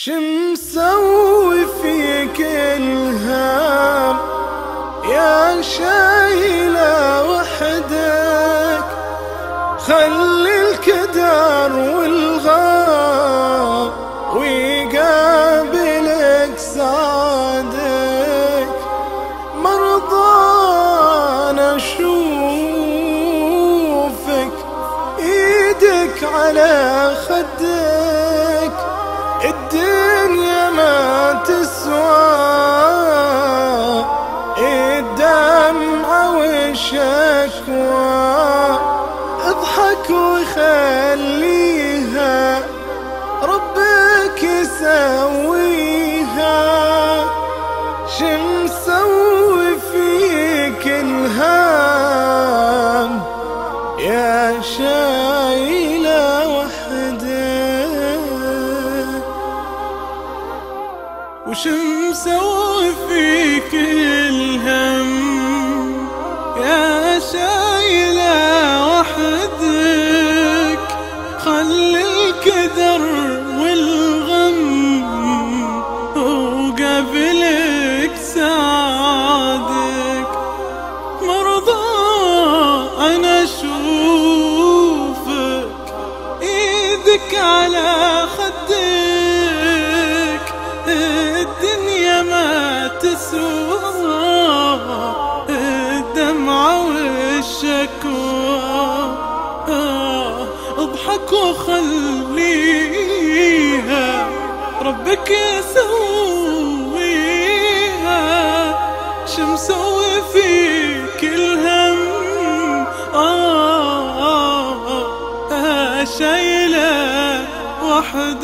مسوي فيك الهام يا شايلة وحدك؟ خلي الكدر والغام ويقابلك صادق. مرضان اشوفك ايدك على خدك، الدنيا ما تسوى الدمعة والشكوى. اضحك وخليها ربك يسويها. مسوي فيك الهام يا شايلة وحدك؟ مسوي فيك الهم يا شايلة وحدك؟ خلي الكدر والغم وقابلك سعادك. مرضى أنا أشوفك إيدك على خدك، الدنيا ما تسوى الدمعة والشكوى. اضحك وخليها ربك يسويها. مسوي فيك الهم شايلة وحدك؟